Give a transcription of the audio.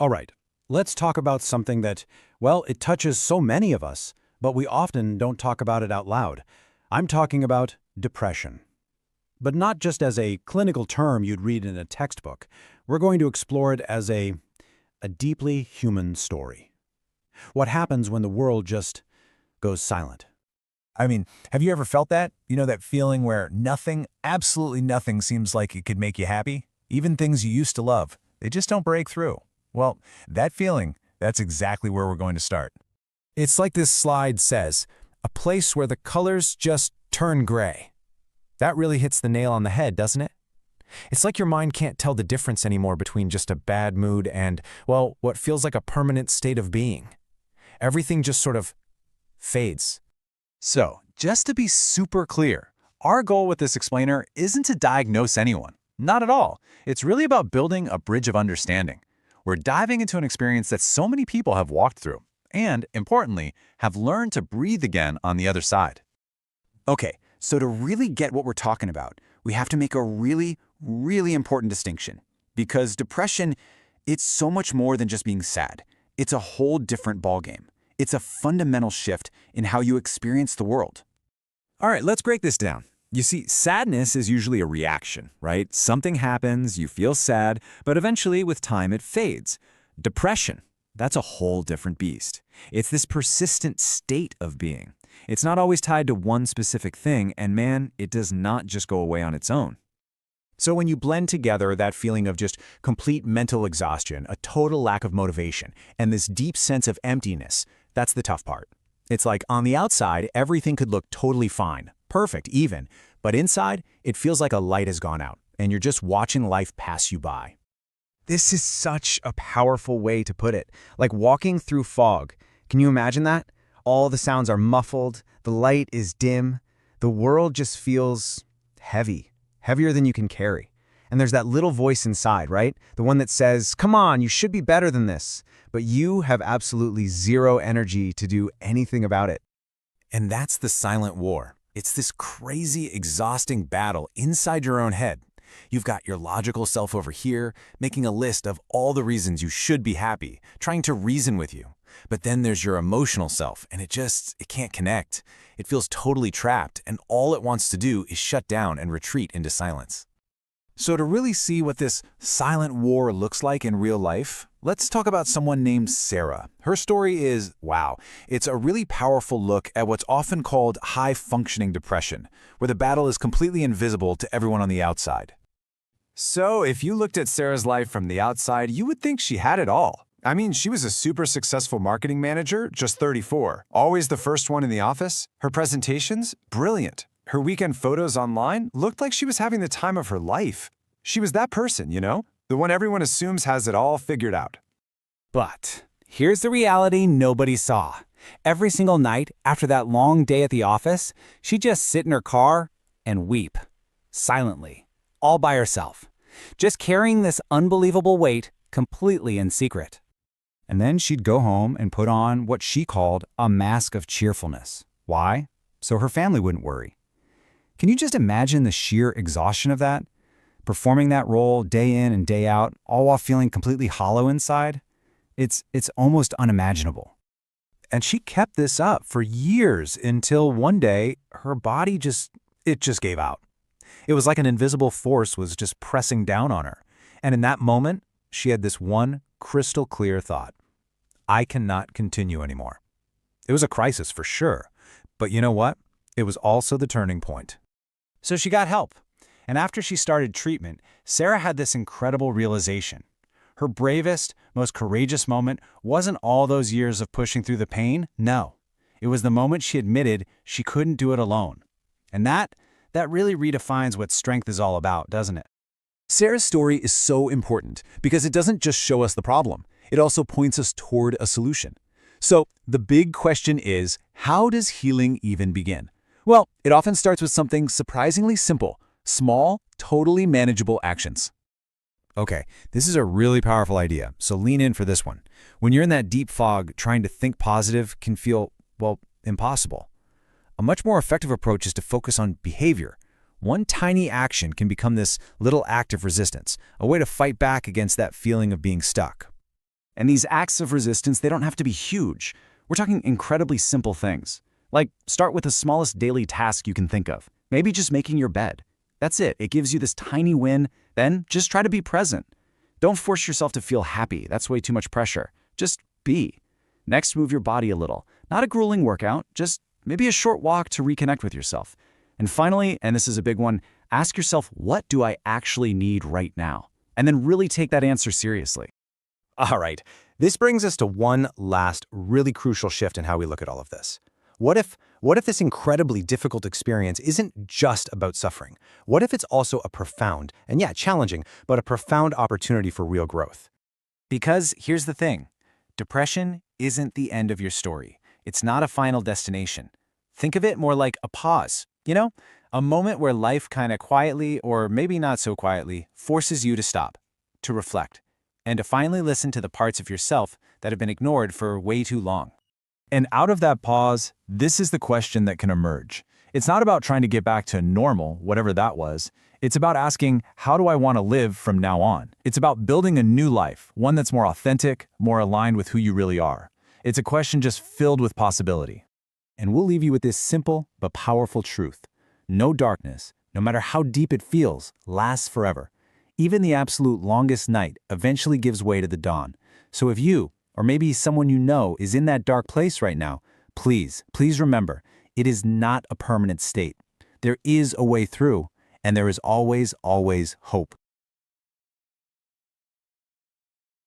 All right, let's talk about something that, well, it touches so many of us, but we often don't talk about it out loud. I'm talking about depression. But not just as a clinical term you'd read in a textbook. We're going to explore it as a deeply human story. What happens when the world just goes silent? I mean, have you ever felt that? You know, that feeling where nothing, absolutely nothing seems like it could make you happy? Even things you used to love, they just don't break through. Well, that feeling, that's exactly where we're going to start. It's like this slide says, a place where the colors just turn gray. That really hits the nail on the head, doesn't it? It's like your mind can't tell the difference anymore between just a bad mood and, well, what feels like a permanent state of being. Everything just sort of fades. So, just to be super clear, our goal with this explainer isn't to diagnose anyone. Not at all. It's really about building a bridge of understanding. We're diving into an experience that so many people have walked through and, importantly, have learned to breathe again on the other side. Okay, so to really get what we're talking about, we have to make a really, really important distinction. Because depression, it's so much more than just being sad. It's a whole different ballgame. It's a fundamental shift in how you experience the world. All right, let's break this down. You see, sadness is usually a reaction, right? Something happens, you feel sad, but eventually with time it fades. Depression, that's a whole different beast. It's this persistent state of being. It's not always tied to one specific thing, and man, it does not just go away on its own. So when you blend together that feeling of just complete mental exhaustion, a total lack of motivation, and this deep sense of emptiness, that's the tough part. It's like on the outside, everything could look totally fine, perfect even, but inside, it feels like a light has gone out, and you're just watching life pass you by. This is such a powerful way to put it, like walking through fog. Can you imagine that? All the sounds are muffled, the light is dim, the world just feels heavy, heavier than you can carry. And there's that little voice inside, right? The one that says, come on, you should be better than this. But you have absolutely zero energy to do anything about it. And that's the silent war. It's this crazy, exhausting battle inside your own head. You've got your logical self over here, making a list of all the reasons you should be happy, trying to reason with you. But then there's your emotional self, and it can't connect. It feels totally trapped, and all it wants to do is shut down and retreat into silence. So to really see what this silent war looks like in real life, let's talk about someone named Sarah. Her story is, wow, it's a really powerful look at what's often called high-functioning depression, where the battle is completely invisible to everyone on the outside. So if you looked at Sarah's life from the outside, you would think she had it all. I mean, she was a super successful marketing manager, just 34, always the first one in the office. Her presentations, brilliant. Her weekend photos online looked like she was having the time of her life. She was that person, you know? The one everyone assumes has it all figured out. But here's the reality nobody saw. Every single night after that long day at the office, she'd just sit in her car and weep, silently, all by herself, just carrying this unbelievable weight completely in secret. And then she'd go home and put on what she called a mask of cheerfulness. Why? So her family wouldn't worry. Can you just imagine the sheer exhaustion of that? Performing that role day in and day out, all while feeling completely hollow inside? It's almost unimaginable. And she kept this up for years until one day her body just gave out. It was like an invisible force was just pressing down on her. And in that moment, she had this one crystal clear thought. I cannot continue anymore. It was a crisis for sure. But you know what? It was also the turning point. So she got help. And after she started treatment, Sarah had this incredible realization. Her bravest, most courageous moment wasn't all those years of pushing through the pain. No, it was the moment she admitted she couldn't do it alone. And that really redefines what strength is all about, doesn't it? Sarah's story is so important because it doesn't just show us the problem. It also points us toward a solution. So the big question is, how does healing even begin? Well, it often starts with something surprisingly simple, small, totally manageable actions. Okay, this is a really powerful idea, so lean in for this one. When you're in that deep fog, trying to think positive can feel, well, impossible. A much more effective approach is to focus on behavior. One tiny action can become this little act of resistance, a way to fight back against that feeling of being stuck. And these acts of resistance, they don't have to be huge. We're talking incredibly simple things. Like, start with the smallest daily task you can think of. Maybe just making your bed. That's it. It gives you this tiny win. Then just try to be present. Don't force yourself to feel happy. That's way too much pressure. Just be. Next, move your body a little. Not a grueling workout, just maybe a short walk to reconnect with yourself. And finally, and this is a big one, ask yourself, what do I actually need right now? And then really take that answer seriously. All right, this brings us to one last really crucial shift in how we look at all of this. What if this incredibly difficult experience isn't just about suffering? What if it's also a profound, and yeah, challenging, but a profound opportunity for real growth? Because here's the thing. Depression isn't the end of your story. It's not a final destination. Think of it more like a pause, a moment where life kind of quietly, or maybe not so quietly, forces you to stop, to reflect, and to finally listen to the parts of yourself that have been ignored for way too long. And out of that pause, this is the question that can emerge. It's not about trying to get back to normal, whatever that was. It's about asking, how do I want to live from now on? It's about building a new life, one that's more authentic, more aligned with who you really are. It's a question just filled with possibility. And we'll leave you with this simple but powerful truth. No darkness, no matter how deep it feels, lasts forever. Even the absolute longest night eventually gives way to the dawn. So if you, or maybe someone you know, is in that dark place right now, please remember, it is not a permanent state. There is a way through, and there is always, always hope.